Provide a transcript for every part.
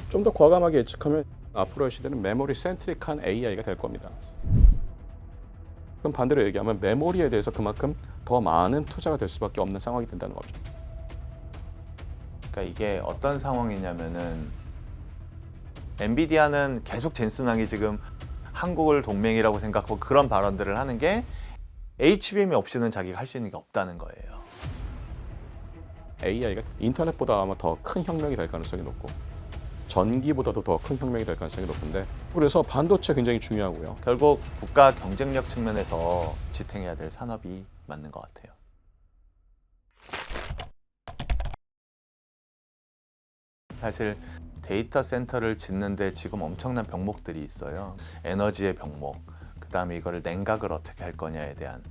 좀 더 과감하게 예측하면 앞으로의 시대는 메모리 센트릭한 AI가 될 겁니다. 그럼 반대로 얘기하면 메모리에 대해서 그만큼 더 많은 투자가 될 수밖에 없는 상황이 된다는 거죠. 그러니까 이게 어떤 상황이냐면은 엔비디아는 계속 젠슨 왕이 지금 한국을 동맹이라고 생각하고 그런 발언들을 하는 게 HBM이 없이는 자기가 할 수 있는 게 없다는 거예요. AI가 인터넷보다 아마 더 큰 혁명이 될 가능성이 높고 전기보다도 더 큰 혁명이 될 가능성이 높은데, 그래서 반도체 굉장히 중요하고요. 결국 국가 경쟁력 측면에서 지탱해야 될 산업이 맞는 것 같아요. 사실 데이터 센터를 짓는데 지금 엄청난 병목들이 있어요. 에너지의 병목, 그 다음에 이거를 냉각을 어떻게 할 거냐에 대한.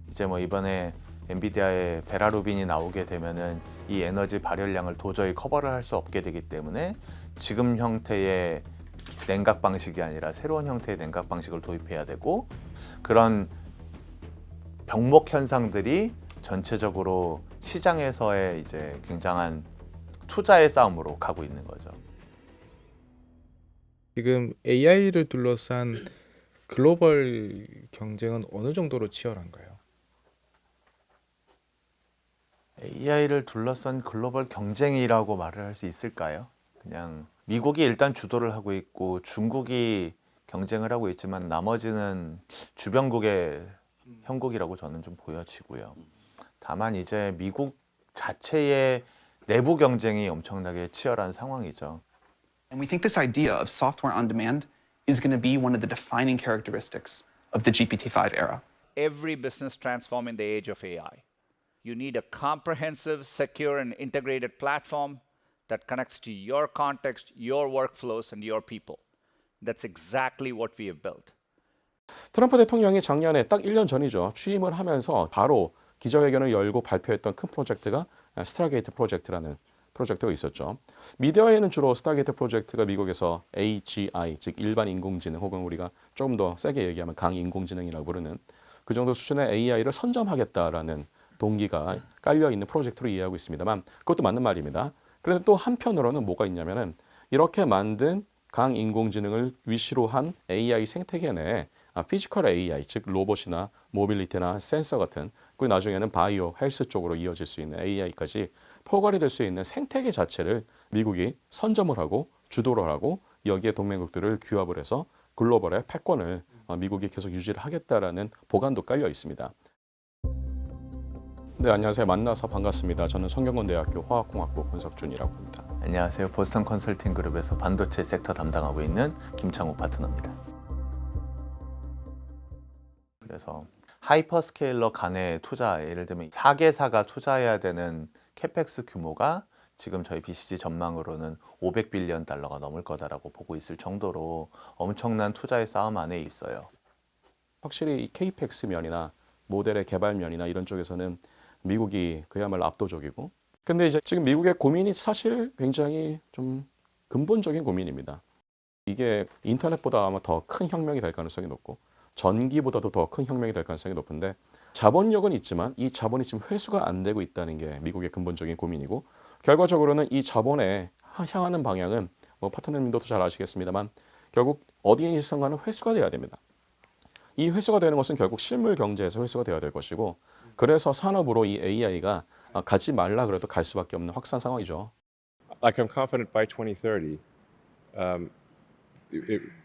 이제 뭐 이번에 엔비디아의 베라루빈이 나오게 되면은 이 에너지 발열량을 도저히 커버를 할 수 없게 되기 때문에 지금 형태의 냉각 방식이 아니라 새로운 형태의 냉각 방식을 도입해야 되고, 그런 병목 현상들이 전체적으로 시장에서의 이제 굉장한 투자의 싸움으로 가고 있는 거죠. 지금 AI를 둘러싼 글로벌 경쟁은 어느 정도로 치열한가요? AI를 둘러싼 글로벌 경쟁이라고 말을 할 수 있을까요? 그냥 미국이 일단 주도를 하고 있고 중국이 경쟁을 하고 있지만 나머지는 주변국의 형국이라고 저는 좀 보여지고요. 다만 이제 미국 자체의 내부 경쟁이 엄청나게 치열한 상황이죠. And we think this idea of software on demand is going to be one of the defining characteristics of the GPT-5 era. Every business transform in the age of AI. You need a comprehensive, secure, and integrated platform that connects to your context, your workflows, and your people. That's exactly what we have built. 트럼프 대통령이 작년에 딱 1년 전이죠. 취임을 하면서 바로 기자회견을 열고 발표했던 큰 프로젝트가 스타게이트 프로젝트라는 프로젝트가 있었죠. 미디어에는 주로 스타게이트 프로젝트가 미국에서 AGI, 즉 일반 인공지능, 혹은 우리가 조금 더 세게 얘기하면 강인공지능이라고 부르는 그 정도 수준의 AI를 선점하겠다라는 동기가 깔려있는 프로젝트로 이해하고 있습니다만, 그것도 맞는 말입니다. 그런데 또 한편으로는 뭐가 있냐면은 이렇게 만든 강인공지능을 위시로 한 AI 생태계 내에 피지컬 AI, 즉 로봇이나 모빌리티나 센서 같은, 그리고 나중에는 바이오, 헬스 쪽으로 이어질 수 있는 AI까지 포괄이 될 수 있는 생태계 자체를 미국이 선점을 하고 주도를 하고 여기에 동맹국들을 규합을 해서 글로벌의 패권을 미국이 계속 유지를 하겠다라는 보관도 깔려 있습니다. 네, 안녕하세요. 만나서 반갑습니다. 저는 성균관대학교 화학공학부 권석준이라고 합니다. 안녕하세요. 보스턴 컨설팅 그룹에서 반도체 섹터 담당하고 있는 김창욱 파트너입니다. 그래서 하이퍼스케일러 간의 투자, 예를 들면 4개사가 투자해야 되는 캐펙스 규모가 지금 저희 BCG 전망으로는 $500빌리언 넘을 거다라고 보고 있을 정도로 엄청난 투자의 싸움 안에 있어요. 확실히 이 KPX 면이나 모델의 개발 면이나 이런 쪽에서는 미국이 그야말로 압도적이고, 근데 이제 지금 미국의 고민이 사실 굉장히 좀 근본적인 고민입니다. 이게 인터넷보다 아마 더 큰 혁명이 될 가능성이 높고 전기보다도 더 큰 혁명이 될 가능성이 높은데, 자본력은 있지만 이 자본이 지금 회수가 안 되고 있다는 게 미국의 근본적인 고민이고, 결과적으로는 이 자본에 향하는 방향은 뭐 파트너님도 잘 아시겠습니다만 결국 어디에선가는 회수가 돼야 됩니다. 이 회수가 되는 것은 결국 실물 경제에서 회수가 돼야 될 것이고, 그래서 산업으로 이 AI가 가지 말라 그래도 갈 수밖에 없는 확산 상황이죠. Like I'm confident by 2030,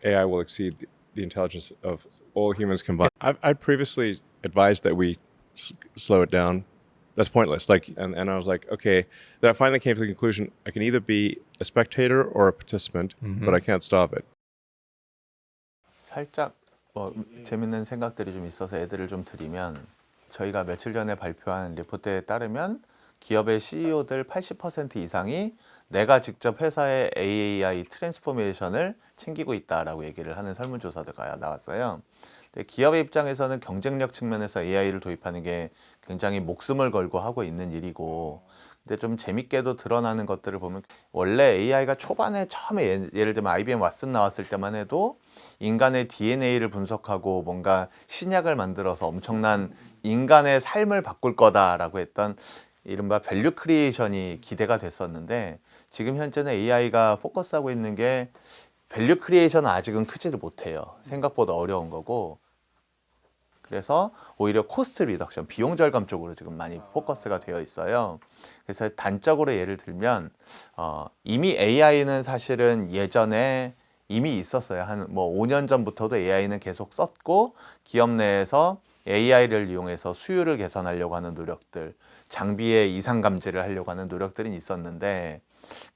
AI will exceed the intelligence of all humans combined. I'd previously advised that we slow it down. That's pointless. And I was like, okay. Then I finally came to the conclusion I can either be a spectator or a participant, but I can't stop it. 살짝 뭐 재밌는 생각들이 좀 있어서 애들을 좀 드리면, 저희가 며칠 전에 발표한 리포트에 따르면 기업의 CEO들 80% 이상이 내가 직접 회사의 AI 트랜스포메이션을 챙기고 있다라고 얘기를 하는 설문조사가 나왔어요. 근데 기업의 입장에서는 경쟁력 측면에서 AI를 도입하는 게 굉장히 목숨을 걸고 하고 있는 일이고, 근데 좀 재밌게도 드러나는 것들을 보면 원래 AI가 초반에 처음에 예를 들면 IBM 왓슨 나왔을 때만 해도 인간의 DNA를 분석하고 뭔가 신약을 만들어서 엄청난 인간의 삶을 바꿀 거다라고 했던 이른바 밸류 크리에이션이 기대가 됐었는데, 지금 현재는 AI가 포커스하고 있는 게 밸류 크리에이션은 아직은 크지를 못해요. 생각보다 어려운 거고. 그래서 오히려 코스트 리덕션, 비용 절감 쪽으로 지금 많이 포커스가 되어 있어요. 그래서 단적으로 예를 들면 이미 AI는 사실은 예전에 이미 있었어요. 한 뭐 5년 전부터도 AI는 계속 썼고 기업 내에서 AI를 이용해서 수율을 개선하려고 하는 노력들, 장비의 이상 감지를 하려고 하는 노력들은 있었는데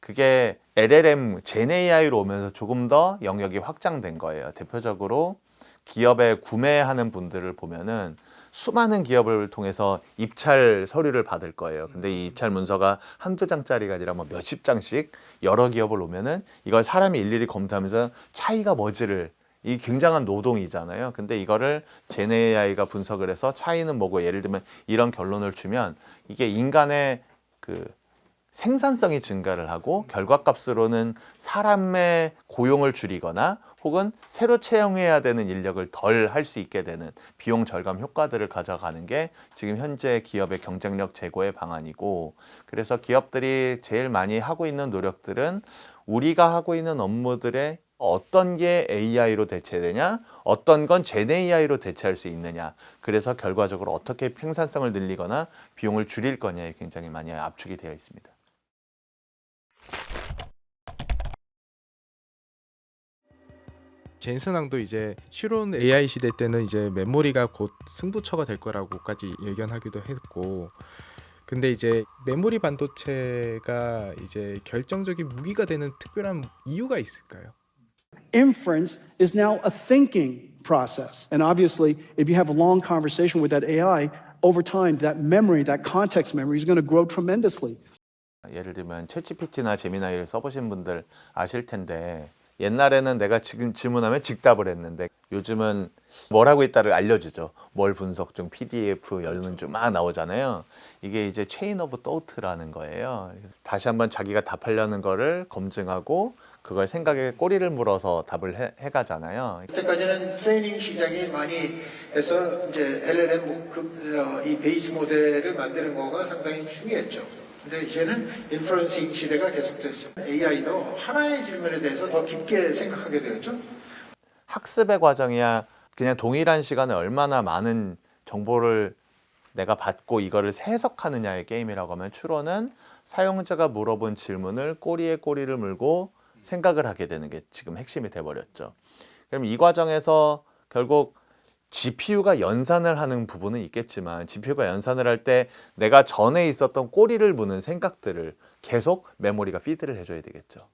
그게 LLM, 젠 AI로 오면서 조금 더 영역이 확장된 거예요. 대표적으로 기업에 구매하는 분들을 보면은 수많은 기업을 통해서 입찰 서류를 받을 거예요. 근데 이 입찰 문서가 한두 장짜리가 아니라 뭐 몇십 장씩 여러 기업을 오면은 이걸 사람이 일일이 검토하면서 차이가 뭐지를, 이 굉장한 노동이잖아요. 근데 이거를 젠 AI가 분석을 해서 차이는 뭐고, 예를 들면 이런 결론을 주면 이게 인간의 그 생산성이 증가를 하고 결과값으로는 사람의 고용을 줄이거나 혹은 새로 채용해야 되는 인력을 덜 할 수 있게 되는 비용 절감 효과들을 가져가는 게 지금 현재 기업의 경쟁력 제고의 방안이고, 그래서 기업들이 제일 많이 하고 있는 노력들은 우리가 하고 있는 업무들의 어떤 게 AI로 대체되냐, 어떤 건 젠 AI로 대체할 수 있느냐, 그래서 결과적으로 어떻게 생산성을 늘리거나 비용을 줄일 거냐에 굉장히 많이 압축이 되어 있습니다. 젠슨왕도 이제 추론 AI 시대 때는 이제 메모리가 곧 승부처가 될 거라고까지 예견하기도 했고, 근데 이제 메모리 반도체가 이제 결정적인 무기가 되는 특별한 이유가 있을까요? Inference is now a thinking process. And obviously, if you have a long conversation with that AI, over time, that memory, that context memory is going to grow tremendously. 예를 들면 챗GPT나 제미나이를 써보신 분들 아실 텐데, 옛날에는 내가 지금 질문하면 즉답을 했는데 요즘은 뭘 하고 있다를 알려주죠. 뭘 분석 중, PDF 열는 중 막 나오잖아요. 이게 이제 체인 오브 토트라는 거예요. 다시 한번 자기가 답하려는 거를 검증하고 그걸 생각에 꼬리를 물어서 답을 해가잖아요. 그때까지는 트레이닝 시장이 많이 해서 이제 LLM 이 베이스 모델을 만드는 거가 상당히 중요했죠. 근데 이제는 인퍼런싱 시대가 계속됐어요. AI도 하나의 질문에 대해서 더 깊게 생각하게 되었죠. 학습의 과정이야 그냥 동일한 시간에 얼마나 많은 정보를 내가 받고 이거를 해석하느냐의 게임이라고 하면, 추론은 사용자가 물어본 질문을 꼬리에 꼬리를 물고 생각을 하게 되는 게 지금 핵심이 돼버렸죠. 그럼 이 과정에서 결국 GPU가 연산을 하는 부분은 있겠지만, GPU가 연산을 할 때 내가 전에 있었던 꼬리를 무는 생각들을 계속 메모리가 피드를 해줘야 되겠죠.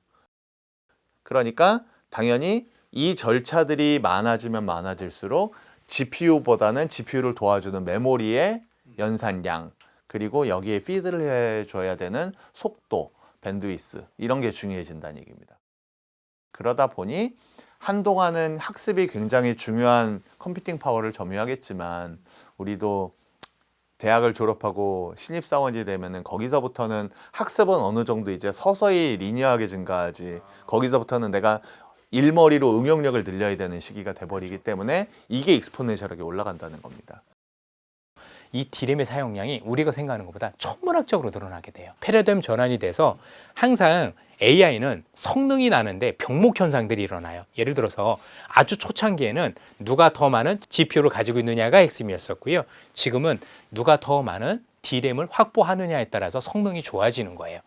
그러니까 당연히 이 절차들이 많아지면 많아질수록 GPU보다는 GPU를 도와주는 메모리의 연산량, 그리고 여기에 피드를 해줘야 되는 속도, 밴드위스, 이런 게 중요해진다는 얘기입니다. 그러다 보니 한동안은 학습이 굉장히 중요한 컴퓨팅 파워를 점유하겠지만, 우리도 대학을 졸업하고 신입사원이 되면은 거기서부터는 학습은 어느 정도 이제 서서히 리니어하게 증가하지, 거기서부터는 내가 일머리로 응용력을 늘려야 되는 시기가 돼버리기 때문에 이게 익스포넨셜하게 올라간다는 겁니다. 이 D램의 사용량이 우리가 생각하는 것보다 천문학적으로 늘어나게 돼요. 패러다임 전환이 돼서 항상 AI는 성능이 나는데 병목 현상들이 일어나요. 예를 들어서 아주 초창기에는 누가 더 많은 GPU를 가지고 있느냐가 핵심이었었고요. 지금은 누가 더 많은 D램을 확보하느냐에 따라서 성능이 좋아지는 거예요.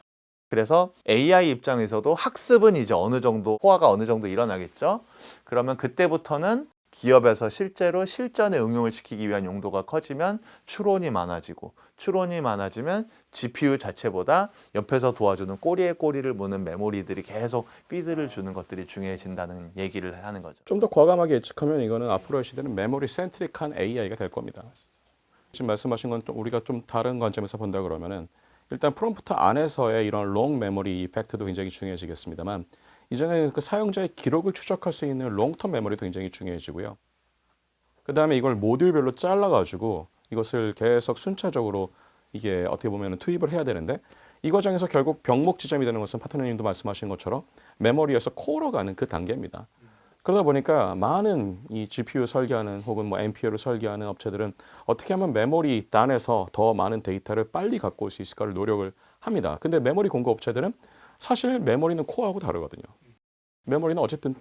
그래서 AI 입장에서도 학습은 이제 어느 정도 호화가 어느 정도 일어나겠죠. 그러면 그때부터는 기업에서 실제로 실전에 응용을 시키기 위한 용도가 커지면 추론이 많아지고, 추론이 많아지면 GPU 자체보다 옆에서 도와주는 꼬리에 꼬리를 무는 메모리들이 계속 피드를 주는 것들이 중요해진다는 얘기를 하는 거죠. 좀 더 과감하게 예측하면 이거는 앞으로의 시대는 메모리 센트릭한 AI가 될 겁니다. 지금 말씀하신 건 또 우리가 좀 다른 관점에서 본다 그러면은, 일단 프롬프트 안에서의 이런 롱 메모리 이펙트도 굉장히 중요해지겠습니다만, 이제는 그 사용자의 기록을 추적할 수 있는 롱텀 메모리도 굉장히 중요해지고요. 그 다음에 이걸 모듈별로 잘라가지고 이것을 계속 순차적으로 이게 어떻게 보면 투입을 해야 되는데, 이 과정에서 결국 병목 지점이 되는 것은 파트너님도 말씀하신 것처럼 메모리에서 코어로 가는 그 단계입니다. 그러다 보니까 많은 이 GPU 설계하는 혹은 뭐 NPU를 설계하는 업체들은 어떻게 하면 메모리 단에서 더 많은 데이터를 빨리 갖고 올 수 있을까를 노력을 합니다. 근데 메모리 공급 업체들은 사실 메모리는 코어하고 다르거든요. 메모리는 어쨌든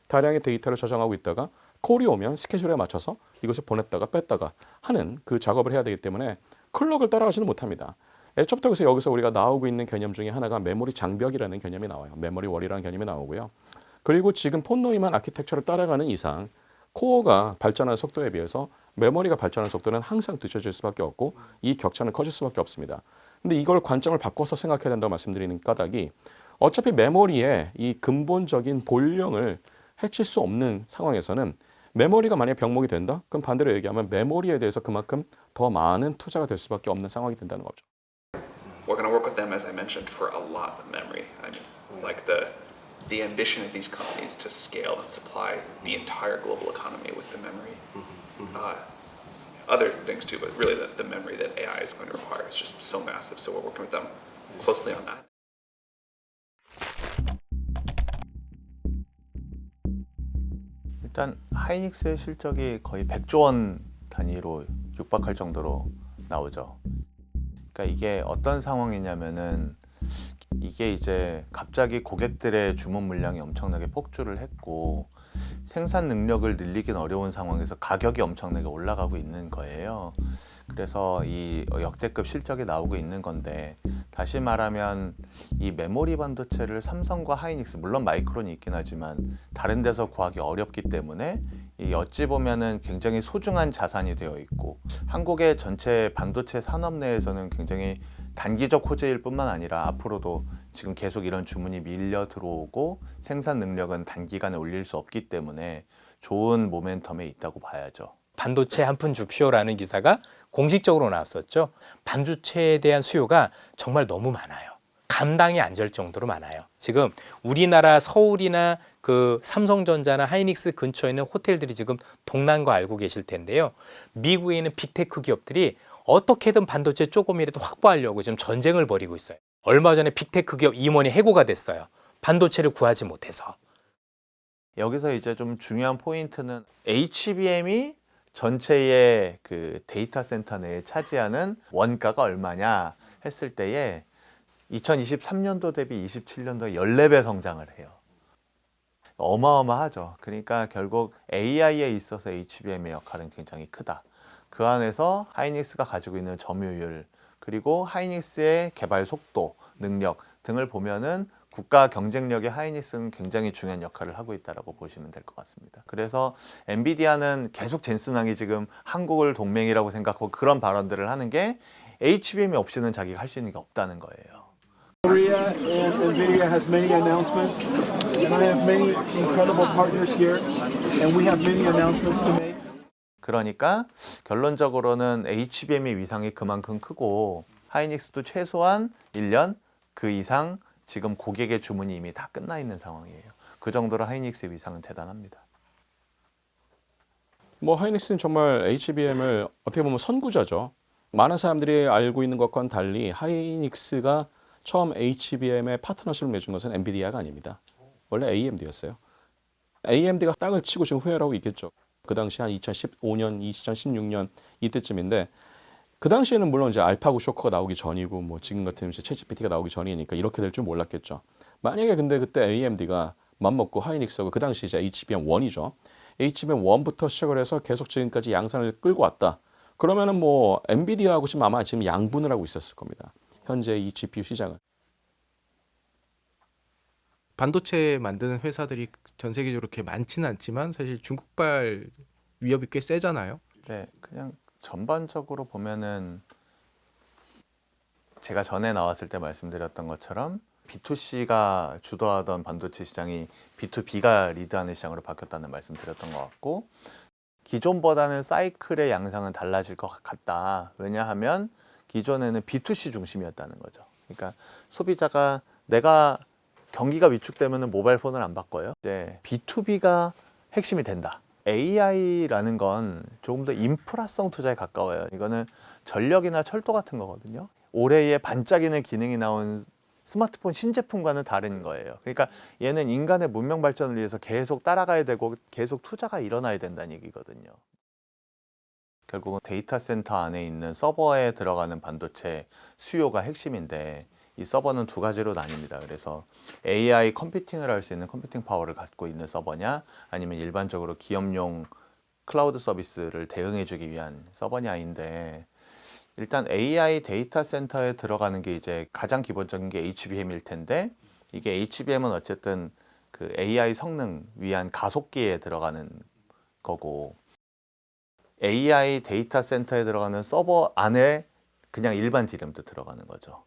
다량의 데이터를 저장하고 있다가 콜이 오면 스케줄에 맞춰서 이것을 보냈다가 뺐다가 하는 그 작업을 해야 되기 때문에 클럭을 따라가지는 못합니다. 애초부터 그래서 여기서 우리가 나오고 있는 개념 중에 하나가 메모리 장벽이라는 개념이 나와요. 메모리 월이라는 개념이 나오고요. 그리고 지금 폰노이만 아키텍처를 따라가는 이상 코어가 발전하는 속도에 비해서 메모리가 발전하는 속도는 항상 뒤처질 수밖에 없고 이 격차는 커질 수밖에 없습니다. 근데 이걸 관점을 바꿔서 생각해야 된다고 말씀드리는 까닭이 어차피 메모리의 이 근본적인 본령을 해칠 수 없는 상황에서는 메모리가 만약에 병목이 된다? 그럼 반대로 얘기하면 메모리에 대해서 그만큼 더 많은 투자가 될 수밖에 없는 상황이 된다는 거죠. We're going to work with them, as I mentioned, for a lot of memory. I mean, like the ambition of these companies to scale and supply the entire global economy with the memory. Other things too, but really the memory that AI is going to require is just so massive. So we're working with them closely on that. 일단 하이닉스의 실적이 거의 100조 원 단위로 육박할 정도로 나오죠. 그러니까 이게 어떤 상황이냐면은 이게 이제 갑자기 고객들의 주문 물량이 엄청나게 폭주를 했고 생산 능력을 늘리긴 어려운 상황에서 가격이 엄청나게 올라가고 있는 거예요. 그래서 이 역대급 실적이 나오고 있는 건데 다시 말하면 이 메모리 반도체를 삼성과 하이닉스 물론 마이크론이 있긴 하지만 다른 데서 구하기 어렵기 때문에 이 어찌 보면은 굉장히 소중한 자산이 되어 있고 한국의 전체 반도체 산업 내에서는 굉장히 단기적 호재일 뿐만 아니라 앞으로도 지금 계속 이런 주문이 밀려 들어오고 생산 능력은 단기간에 올릴 수 없기 때문에 좋은 모멘텀에 있다고 봐야죠. 반도체 한 푼 줍쇼라는 기사가 공식적으로 나왔었죠. 반도체에 대한 수요가 정말 너무 많아요. 감당이 안 될 정도로 많아요. 지금 우리나라 서울이나 그 삼성전자나 하이닉스 근처에 있는 호텔들이 지금 동난 거 알고 계실 텐데요. 미국에 있는 빅테크 기업들이 어떻게든 반도체 조금이라도 확보하려고 지금 전쟁을 벌이고 있어요. 얼마 전에 빅테크 기업 임원이 해고가 됐어요. 반도체를 구하지 못해서. 여기서 이제 좀 중요한 포인트는 HBM이 전체의 그 데이터 센터 내에 차지하는 원가가 얼마냐 했을 때에 2023년도 대비 27년도에 14배 성장을 해요. 어마어마하죠. 그러니까 결국 AI에 있어서 HBM의 역할은 굉장히 크다. 그 안에서 하이닉스가 가지고 있는 점유율 그리고 하이닉스의 개발 속도, 능력 등을 보면은 국가 경쟁력의 하이닉스는 굉장히 중요한 역할을 하고 있다고 보시면 될 것 같습니다. 그래서 엔비디아는 계속 젠슨왕이 지금 한국을 동맹이라고 생각하고 그런 발언들을 하는 게 HBM이 없이는 자기가 할 수 있는 게 없다는 거예요. Korea and NVIDIA has many announcements, and I have many incredible partners here, and we have many announcements to make. 그러니까 결론적으로는 HBM의 위상이 그만큼 크고 하이닉스도 최소한 1년 그 이상 지금 고객의 주문이 이미 다 끝나 있는 상황이에요. 그 정도로 하이닉스의 위상은 대단합니다. 뭐 하이닉스는 정말 HBM을 어떻게 보면 선구자죠. 많은 사람들이 알고 있는 것과는 달리 하이닉스가 처음 HBM의 파트너십을 맺은 것은 엔비디아가 아닙니다. 원래 AMD였어요. AMD가 땅을 치고 지금 후회를 하고 있겠죠. 그 당시 한 2015년, 2016년 이때쯤인데 그 당시에는 물론 이제 알파고 쇼커가 나오기 전이고 뭐 지금 같은 이제 챗GPT가 나오기 전이니까 이렇게 될 줄 몰랐겠죠. 만약에 근데 그때 AMD가 맘먹고 하이닉스하고 그 당시 이제 HBM1이죠. HBM1부터 시작을 해서 계속 지금까지 양산을 끌고 왔다. 그러면은 뭐 엔비디아하고 지금 아마 지금 양분을 하고 있었을 겁니다. 현재 이 GPU 시장은. 반도체 만드는 회사들이 전 세계적으로 그렇게 많지는 않지만 사실 중국발 위협이 꽤 세잖아요. 네, 그냥 전반적으로 보면은 제가 전에 나왔을 때 말씀드렸던 것처럼 B2C가 주도하던 반도체 시장이 B2B가 리드하는 시장으로 바뀌었다는 말씀 드렸던 것 같고 기존보다는 사이클의 양상은 달라질 것 같다. 왜냐하면 기존에는 B2C 중심이었다는 거죠. 그러니까 소비자가 내가 경기가 위축되면 모바일 폰을 안 바꿔요. 이제 B2B가 핵심이 된다. AI라는 건 조금 더 인프라성 투자에 가까워요. 이거는 전력이나 철도 같은 거거든요. 올해에 반짝이는 기능이 나온 스마트폰 신제품과는 다른 거예요. 그러니까 얘는 인간의 문명 발전을 위해서 계속 따라가야 되고 계속 투자가 일어나야 된다는 얘기거든요. 결국은 데이터 센터 안에 있는 서버에 들어가는 반도체 수요가 핵심인데 이 서버는 두 가지로 나뉩니다. 그래서 AI 컴퓨팅을 할 수 있는 컴퓨팅 파워를 갖고 있는 서버냐, 아니면 일반적으로 기업용 클라우드 서비스를 대응해주기 위한 서버냐인데, 일단 AI 데이터 센터에 들어가는 게 이제 가장 기본적인 게 HBM일 텐데, 이게 HBM은 어쨌든 그 AI 성능 위한 가속기에 들어가는 거고, AI 데이터 센터에 들어가는 서버 안에 그냥 일반 DRAM도 들어가는 거죠.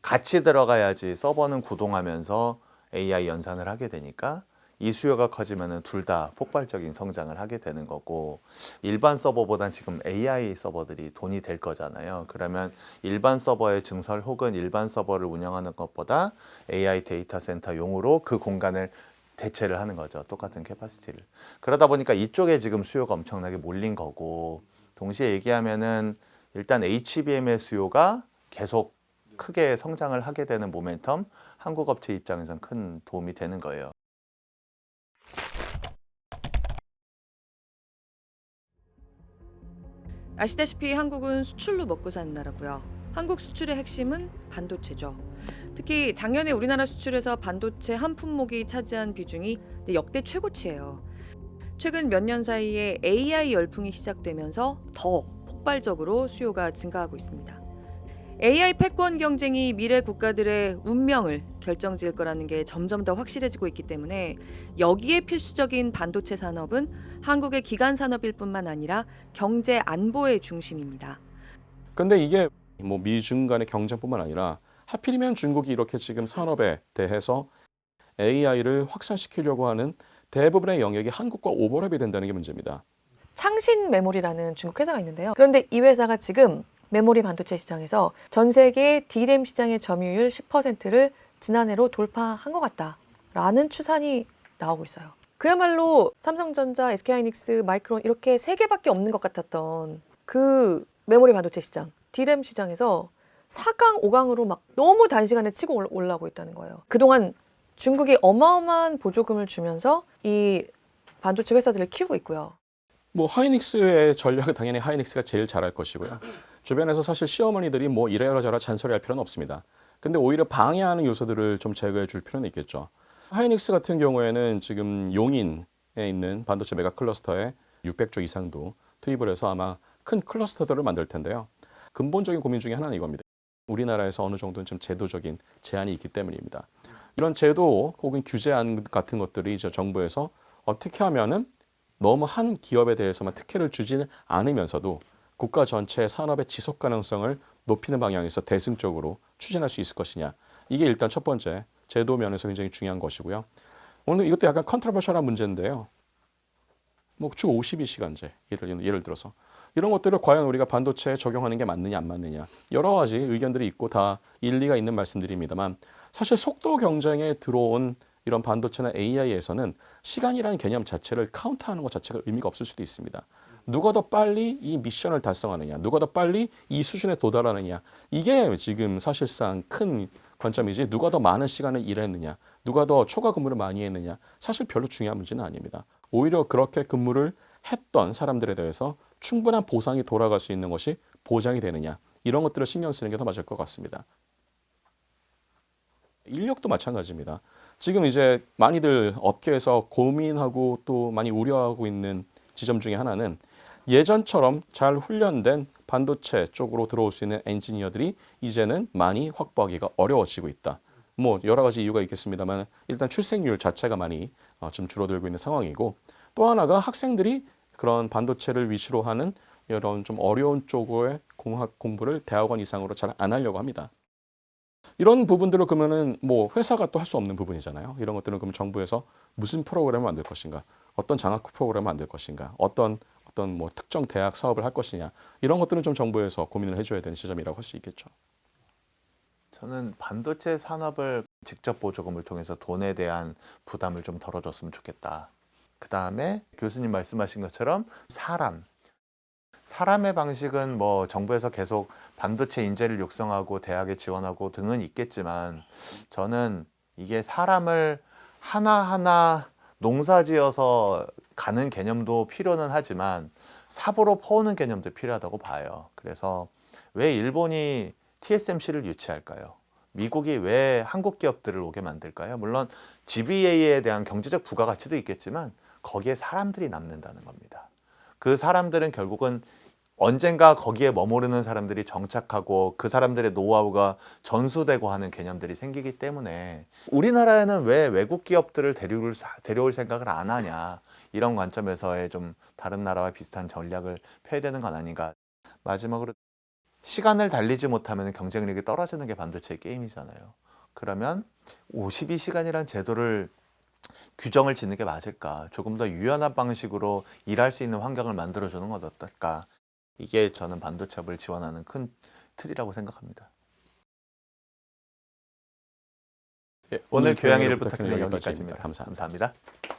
같이 들어가야지 서버는 구동하면서 AI 연산을 하게 되니까 이 수요가 커지면은 둘 다 폭발적인 성장을 하게 되는 거고, 일반 서버보단 지금 AI 서버들이 돈이 될 거잖아요. 그러면 일반 서버의 증설 혹은 일반 서버를 운영하는 것보다 AI 데이터 센터용으로 그 공간을 대체를 하는 거죠. 똑같은 캐파시티를. 그러다 보니까 이쪽에 지금 수요가 엄청나게 몰린 거고, 동시에 얘기하면은 일단 HBM의 수요가 계속 크게 성장을 하게 되는 모멘텀, 한국 업체 입장에선 큰 도움이 되는 거예요. 아시다시피 한국은 수출로 먹고 사는 나라고요. 한국 수출의 핵심은 반도체죠. 특히 작년에 우리나라 수출에서 반도체 한 품목이 차지한 비중이 역대 최고치예요. 최근 몇 년 사이에 AI 열풍이 시작되면서 더 폭발적으로 수요가 증가하고 있습니다. AI 패권 경쟁이 미래 국가들의 운명을 결정지을 거라는 게 점점 더 확실해지고 있기 때문에 여기에 필수적인 반도체 산업은 한국의 기간 산업일 뿐만 아니라 경제 안보의 중심입니다. 근데 이게 뭐 미중 간의 경쟁뿐만 아니라 하필이면 중국이 이렇게 지금 산업에 대해서 AI를 확산시키려고 하는 대부분의 영역이 한국과 오버랩이 된다는 게 문제입니다. 창신 메모리라는 중국 회사가 있는데요. 그런데 이 회사가 지금 메모리 반도체 시장에서 전 세계 DRAM 시장의 점유율 10%를 지난해로 돌파한 것 같다라는 추산이 나오고 있어요. 그야말로 삼성전자, SK하이닉스, 마이크론 이렇게 세 개밖에 없는 것 같았던 그 메모리 반도체 시장, DRAM 시장에서 4강, 5강으로 막 너무 단시간에 치고 올라오고 있다는 거예요. 그동안 중국이 어마어마한 보조금을 주면서 이 반도체 회사들을 키우고 있고요. 뭐 하이닉스의 전략은 당연히 하이닉스가 제일 잘할 것이고요. 주변에서 사실 시어머니들이 뭐 이래라 저래라 잔소리할 필요는 없습니다. 근데 오히려 방해하는 요소들을 좀 제거해 줄 필요는 있겠죠. 하이닉스 같은 경우에는 지금 용인에 있는 반도체 메가 클러스터에 600조 이상도 투입을 해서 아마 큰 클러스터들을 만들 텐데요. 근본적인 고민 중에 하나는 이겁니다. 우리나라에서 어느 정도는 좀 제도적인 제한이 있기 때문입니다. 이런 제도 혹은 규제안 같은 것들이 이제 정부에서 어떻게 하면은 너무 한 기업에 대해서만 특혜를 주지는 않으면서도 국가 전체 산업의 지속 가능성을 높이는 방향에서 대승적으로 추진할 수 있을 것이냐. 이게 일단 첫 번째 제도 면에서 굉장히 중요한 것이고요. 오늘 이것도 약간 컨트로버셜한 문제인데요. 뭐 주 52시간제 예를 들어서 이런 것들을 과연 우리가 반도체에 적용하는 게 맞느냐 안 맞느냐 여러 가지 의견들이 있고 다 일리가 있는 말씀들입니다만 사실 속도 경쟁에 들어온 이런 반도체나 AI에서는 시간이라는 개념 자체를 카운트하는 것 자체가 의미가 없을 수도 있습니다. 누가 더 빨리 이 미션을 달성하느냐, 누가 더 빨리 이 수준에 도달하느냐 이게 지금 사실상 큰 관점이지 누가 더 많은 시간을 일했느냐, 누가 더 초과 근무를 많이 했느냐 사실 별로 중요한 문제는 아닙니다. 오히려 그렇게 근무를 했던 사람들에 대해서 충분한 보상이 돌아갈 수 있는 것이 보장이 되느냐 이런 것들을 신경 쓰는 게 더 맞을 것 같습니다. 인력도 마찬가지입니다. 지금 이제 많이들 업계에서 고민하고 또 많이 우려하고 있는 지점 중에 하나는 예전처럼 잘 훈련된 반도체 쪽으로 들어올 수 있는 엔지니어들이 이제는 많이 확보하기가 어려워지고 있다. 뭐 여러 가지 이유가 있겠습니다만 일단 출생률 자체가 많이 좀 줄어들고 있는 상황이고 또 하나가 학생들이 그런 반도체를 위주로 하는 이런 좀 어려운 쪽의 공학 공부를 대학원 이상으로 잘 안 하려고 합니다. 이런 부분들을 그러면은 뭐 회사가 또 할 수 없는 부분이잖아요. 이런 것들은 그럼 정부에서 무슨 프로그램을 만들 것인가, 어떤 장학 프로그램을 만들 것인가, 어떤 뭐 특정 대학 사업을 할 것이냐 이런 것들은 좀 정부에서 고민을 해줘야 되는 지점이라고 할 수 있겠죠. 저는 반도체 산업을 직접 보조금을 통해서 돈에 대한 부담을 좀 덜어줬으면 좋겠다. 그 다음에 교수님 말씀하신 것처럼 사람의 방식은 뭐 정부에서 계속 반도체 인재를 육성하고 대학에 지원하고 등은 있겠지만 저는 이게 사람을 하나하나 농사지어서 가는 개념도 필요는 하지만 삽으로 퍼오는 개념도 필요하다고 봐요. 그래서 왜 일본이 TSMC를 유치할까요? 미국이 왜 한국 기업들을 오게 만들까요? 물론 GVA에 대한 경제적 부가가치도 있겠지만 거기에 사람들이 남는다는 겁니다. 그 사람들은 결국은 언젠가 거기에 머무르는 사람들이 정착하고 그 사람들의 노하우가 전수되고 하는 개념들이 생기기 때문에 우리나라에는 왜 외국 기업들을 데려올 생각을 안 하냐, 이런 관점에서의 좀 다른 나라와 비슷한 전략을 펴야 되는 건 아닌가. 마지막으로 시간을 달리지 못하면 경쟁력이 떨어지는 게 반도체 게임이잖아요. 그러면 52시간이란 제도를 규정을 짓는 게 맞을까? 조금 더 유연한 방식으로 일할 수 있는 환경을 만들어주는 건 어떨까? 이게 저는 반도체업을 지원하는 큰 틀이라고 생각합니다. 예, 오늘 교양일을 부탁드리는 부탁드리는 여기까지입니다. 감사합니다. 감사합니다.